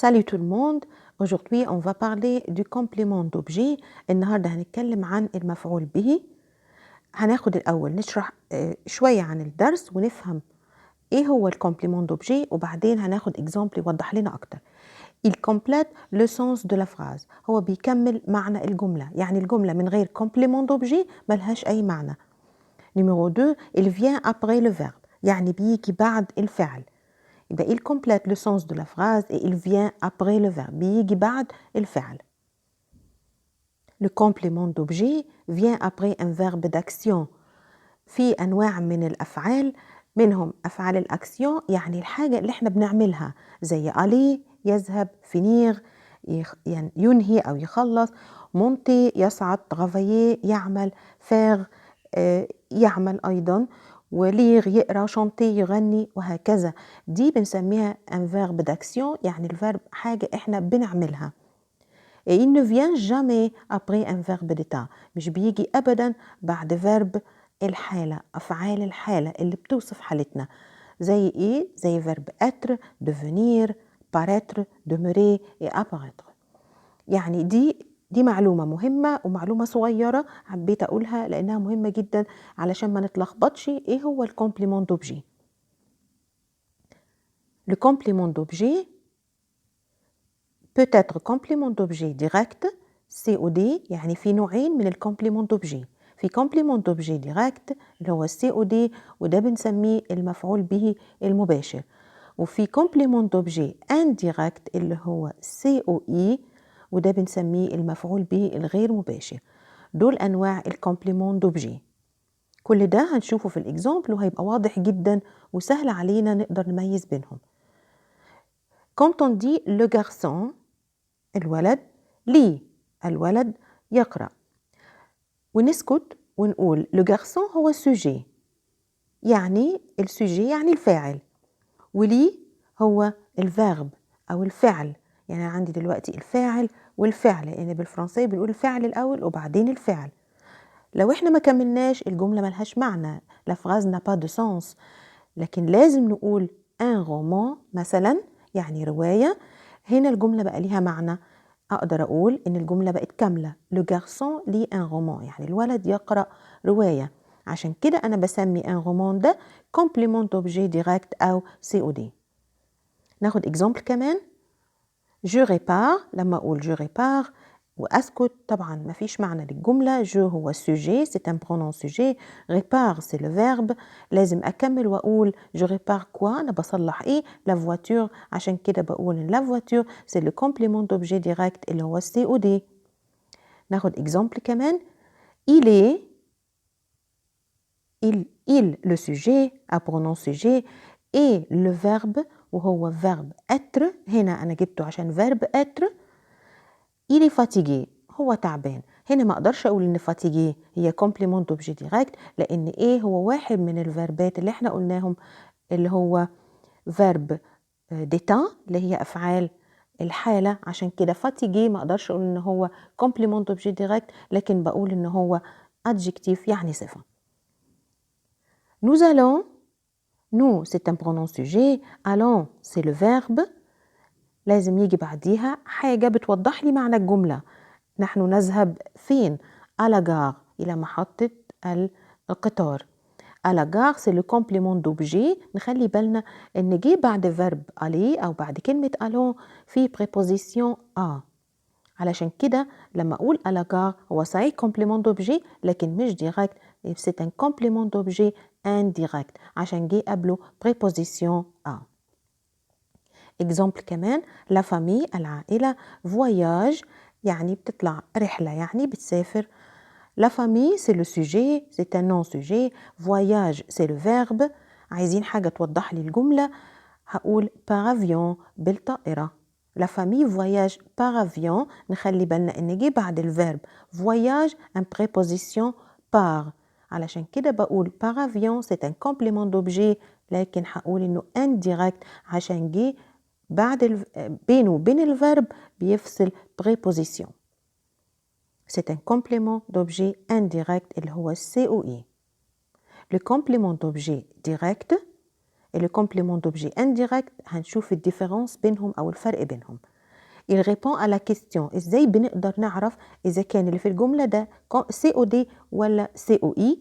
Salut tout le monde. Aujourd'hui, on va parler du complément d'objet. النهارده هنتكلم عن المفعول به. هناخد الأول نشرح شوية عن الدرس ونفهم إيه هو الكومبليمون دوبجي وبعدين هناخد إكزامبل يوضح لنا أكتر. Il complète le sens de la phrase. هو بيكمل معنى الجملة، يعني الجملة من غير complément d'objet ملهاش أي معنى. Numéro 2, il vient après le verbe. يعني بيجي بعد الفعل. يبقى il complète le sens de la phrase et il vient après le verbe. بيجي بعد الفعل. Le complément d'objet vient après un verbe d'action. في أنواع من الأفعال منهم أفعال الأكسيون يعني الحاجة اللي احنا بنعملها زي aller يذهب finir يعني ينهي أو يخلص monter يصعد travailler يعمل faire يعمل أيضا وليغ يقرأ chanter يغني وهكذا. دي بنسميها un verbe d'action يعني الفيرب حاجة احنا بنعملها. Et il ne vient jamais après un verbe d'état. مش بيجي أبدا بعد verbe الحالة، أفعال الحالة اللي بتوصف حالتنا. زي إيه؟ زي verbe être, devenir, paraître, demeurer et apparaître. يعني دي معلومة مهمة ومعلومة صغيرة حبيت أقولها لأنها مهمة جدا علشان ما نتلخبطش. إيه هو الكومبليمون دوبجي؟ Le complément d'objet peut être complément d'objet direct COD يعني في نوعين من الكومبليمون دوبجي. في كومبليمون دوبجي ديريكت اللي هو COD وده بنسميه المفعول به المباشر، وفي كومبليمون دوبجي انديريكت اللي هو COE وده بنسميه المفعول به الغير مباشر. دول انواع الكومبليمون دوبجي. كل ده هنشوفه في الاكزامبل وهيبقى واضح جدا وسهل علينا نقدر نميز بينهم. Quand on dit le garçon الولد لي الولد يقرأ ونسكت ونقول le garçon هو السوجي يعني السوجي يعني الفاعل ولي هو الفيرب أو الفعل. يعني أنا عندي دلوقتي الفاعل والفعل لأن بالفرنسية بنقول الفعل الأول وبعدين الفعل. لو احنا ما كملناش الجملة ملهاش معنى la phrase n'a pas de sens. لكن لازم نقول un roman مثلا يعني رواية. هنا الجملة بقى ليها معنى، أقدر أقول إن الجملة بقت كاملة le garçon lit un roman يعني الولد يقرأ رواية. عشان كده أنا بسمي un roman ده complément d'objet direct أو COD. ناخد إكزامبل كمان. je répare لما أقول je répare وأسكت طبعا مفيش معنى للجملة. je هو السوجي c'est un pronom sujet, répare c'est le verbe. لازم أكمل وأقول je répare quoi أنا بصلح إيه la voiture. عشان كده بقول إن la voiture c'est le complément d'objet direct اللي هو COD. ناخد إكزامبل كمان. il est il le sujet un pronom sujet et le verbe وهو verbe être. هنا أنا جبته عشان verbe être. il est fatigué هو تعبان. هنا ما اقدرش اقول ان fatigué هي complément d'objet direct لان ايه هو واحد من الفيربات اللي احنا قلناهم اللي هو verbe d'état اللي هي افعال الحالة. عشان كده fatigué ما اقدرش اقول ان هو complément d'objet direct لكن بقول ان هو adjectif يعني صفة. nous allons nous c'est un pronom sujet, allons c'est le verbe. لازم يجي بعديها حاجة بتوضح لي معنى الجملة. نحن نذهب فين؟ à la gare إلى محطة القطار. à la gare c'est le complément d'objet. نخلي بالنا إن جه بعد verb aller أو بعد كلمة allons في préposition à. علشان كده لما أقول à la gare هو صحيح complément d'objet لكن مش direct. c'est un complément d'objet indirect عشان جه قبله préposition à. exemple كمان la famille العائلة voyage يعني بتطلع رحلة يعني بتسافر. La famille c'est le sujet c'est un non sujet. Voyage c'est le verbe. عايزين حاجة توضح لي الجملة هقول par avion بالطائرة. La famille voyage par avion. نخلي بالنا ان جه بعد الفيرب voyage un préposition par. علشان كده بقول par avion c'est un complément d'objet لكن هقول انه indirect عشان جه بعد بينه وبين الفيرب بيفصل préposition. C'est un complément d'objet indirect اللي هو COE. Le complément d'objet direct et le complément d'objet indirect هنشوف الديفيرنس بينهم أو الفرق بينهم. Il répond à la question إزاي بنقدر نعرف إذا كان اللي في الجملة ده COD ولا COE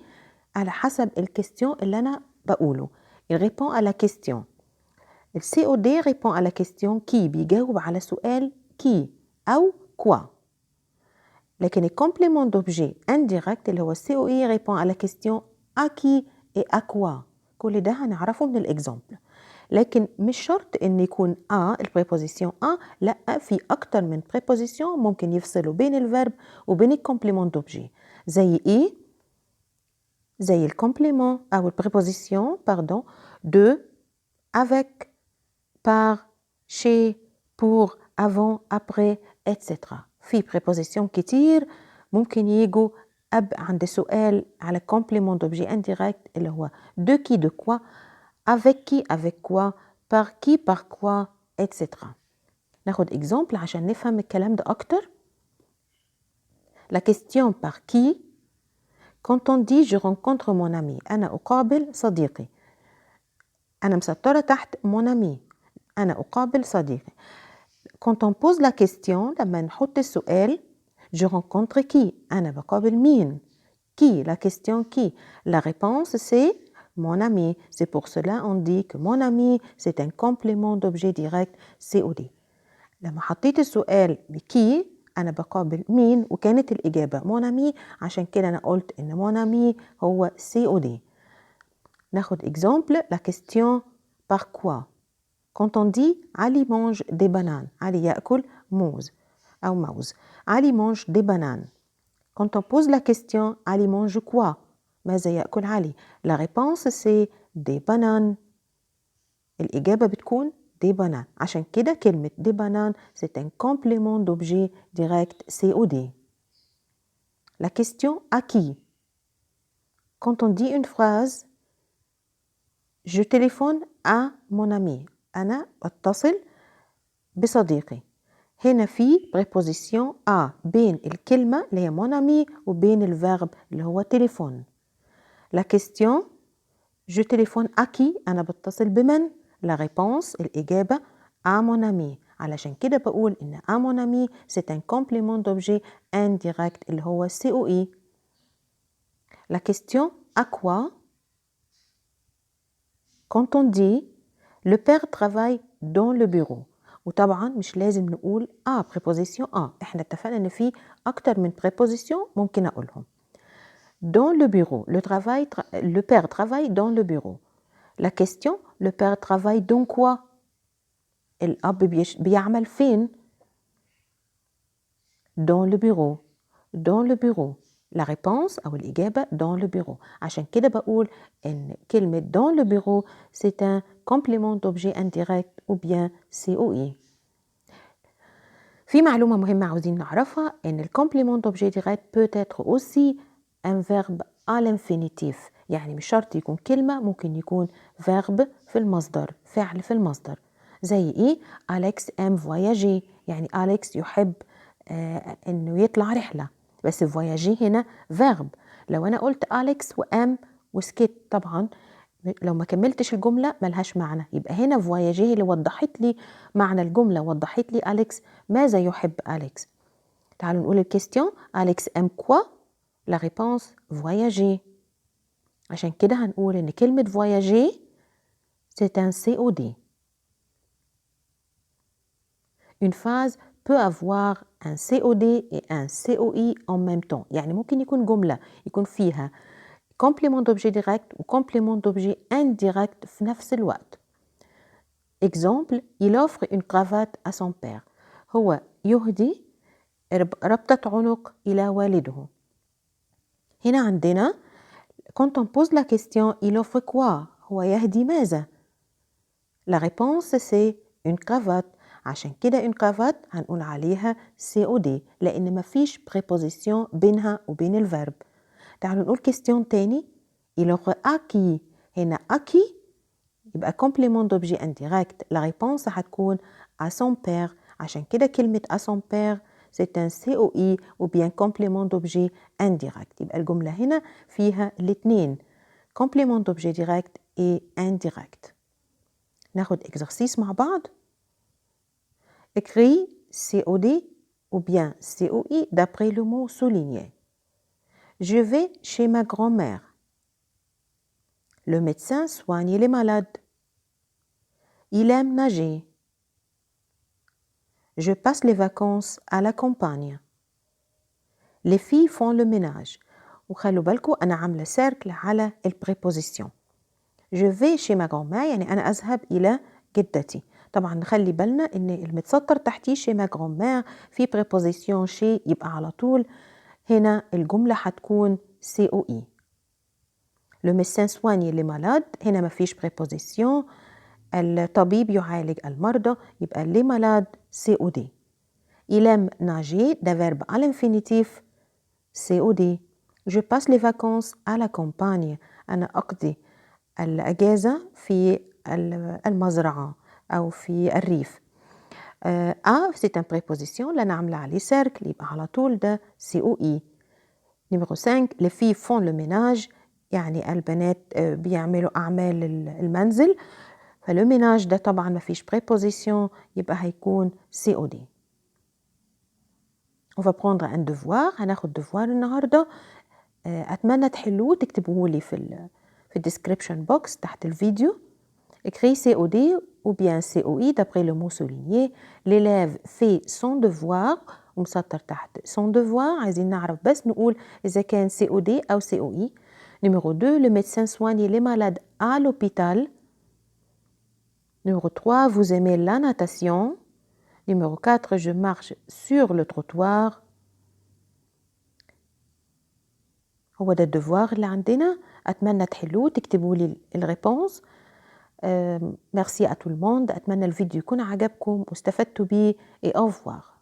على حسب الكيستيون اللي أنا بقوله. Il répond à la question. Le COD répond à la question qui بيجاوب على سؤال qui أو quoi. لكن le complément d'objet indirect اللي هو COE répond à la question à qui et à quoi. كل ده هنعرفه من الإكزامبل. لكن مش شرط إن يكون البريبوزيسيون لا، في أكتر من بريبوزيسيون ممكن يفصلوا بين الفيرب وبين الكومبليمون دوبجي. زي إيه؟ زي الكومبليمون أو البريبوزيسيون de avec par chez pour avant après etc. في بريبوزيسيون كتير ممكن يجوا عند سؤال على complément d'objet indirect اللي هو de qui de quoi, avec qui avec quoi, par qui par quoi etc. ناخد exemple عشان نفهم الكلام ده أكتر. La question par qui, quand on dit je rencontre mon ami أنا أقابل صديقي. أنا مسطرة تحت mon ami أنا أقابل صديقي. Quand on pose la question لما نحط السؤال je rencontre qui أنا بقابل مين. Qui, la question qui. La réponse c'est mon ami. C'est pour cela on dit que mon ami c'est un complément d'objet direct COD. لما حطيت السؤال بكي أنا بقابل مين وكانت الإجابة mon ami عشان كده أنا قلت إن mon ami هو COD. ناخد exemple la question par quoi. Quand on dit Ali mange des bananes علي يأكل موز أو موز. Ali mange des bananes. Quand on pose la question Ali mange quoi ماذا يأكل علي. La réponse c'est des bananes. الإجابة بتكون des bananes. عشان كده كلمة des bananes c'est un complément d'objet direct COD. La question à qui. Quand on dit une phrase je téléphone à mon ami أنا أتصل بصديقي. هنا في préposition à بين الكلمة اللي هي mon ami وبين الفيرب اللي هو téléphone. La question je téléphone à qui أنا بتصل بمن. La réponse الإجابة à mon ami. علشان كده بقول إن à mon ami c'est un complément d'objet indirect اللي هو COE. La question à quoi. Quand on dit le père travaille dans le bureau. وطبعا مش لازم نقول préposition احنا اتفقنا ان في اكتر من préposition ممكن اقولهم. Dans le bureau, le père travaille dans le bureau. La question, le père travaille dans quoi. الأب بيعمل فين. Dans le bureau. Dans le bureau. La réponse أو الإجابة dans le bureau. عشان كده بقول إن كلمة dans le bureau c'est un complément d'objet indirect ou bien COE. في معلومة مهمة عاوزين نعرفها إن الcomplément d'objet direct peut être aussi un verbe à l'infinitif. يعني مش شرط يكون كلمة ممكن يكون verbe في المصدر فعل في المصدر. زي إيه؟ Alex aime voyager يعني أليكس يحب إنه يطلع رحلة. بس voyager هنا verb. لو أنا قلت أليكس وأم وسكت طبعا لو ما كملتش الجملة ملهاش معنى. يبقى هنا voyager اللي وضحت لي معنى الجملة وضحت لي أليكس ماذا يحب أليكس. تعالوا نقول الكيستيون أليكس aime quoi. La réponse voyager. عشان كده هنقول إن كلمة voyager c'est un COD. Une phrase peut avoir un COD et un COI en même temps. يعني ممكن يكون جملة يكون فيها complément d'objet direct و complément d'objet indirect في نفس الوقت. Exemple, il offre une cravate à son père. هو يهدي ربطة عنق إلى والده. هنا عندنا quand on pose la question il offre quoi هو يهدي ماذا. La réponse c'est une cravate. عشان كده une cravate هنقول عليها COD لأن مفيش préposition بينها وبين الفيرب. تعالوا نقول question تاني. il offre à qui. هنا à qui يبقى complément d'objet indirect. La réponse هتكون à son père. عشان كده كلمة à son père c'est un COI ou bien complément d'objet indirect. يبقى الجملة هنا فيها الاثنين complément d'objet direct et indirect. ناخد exercice مع بعض. Écris COD ou bien COI d'après le mot souligné. Je vais chez ma grand-mère. Le médecin soigne les malades. Il aime nager. Je passe les vacances à la campagne. Les filles font le ménage. وخلوا بالكم أنا عاملة سيركل على البريبوزيسيون. Je vais chez ma grand-mère يعني أنا أذهب إلى جدتي. طبعا نخلي بالنا إن المتسطر تحتيه chez ma grand-mère في بريبوزيسيون chez يبقى على طول هنا الجملة حتكون COI. Le médecin soigne les malades هنا ما فيش بريبوزيسيون. الطبيب يعالج المرضى يبقى les malades COD. Il aime nager ده verbe à l'infinitif COD. Je passe les vacances à la campagne. أنا أقضي الأجازة في المزرعة أو في الريف. c'est un préposition اللي أنا عاملة عليه cercle يبقى على طول ده COI. Numéro 5 les filles font le ménage يعني البنات بيعملوا أعمال المنزل. فالو ménage ده طبعا ما فيش préposition يبقى هيكون COD. On va prendre un devoir. هناخد devoir النهاردة. أتمنى تحلوه تكتبوه لي في الديسكريبشن بوكس تحت الفيديو. Écris COD ou bien COI d'après le mot souligné. L'élève fait son devoir. ومسطر تحت son devoir. عايزين نعرف بس نقول إذا كان COD أو COI. Numéro 2 le médecin soigne les malades à l'hôpital. Numéro 3 vous aimez la natation. Numéro 4 je marche sur le trottoir. هو ده الدفوار اللي عندنا. أتمنى تحلوه تكتبوا لي الريبونس. ميرسي à tout le monde. أتمنى الفيديو يكون عجبكم واستفدتوا بيه. et au revoir.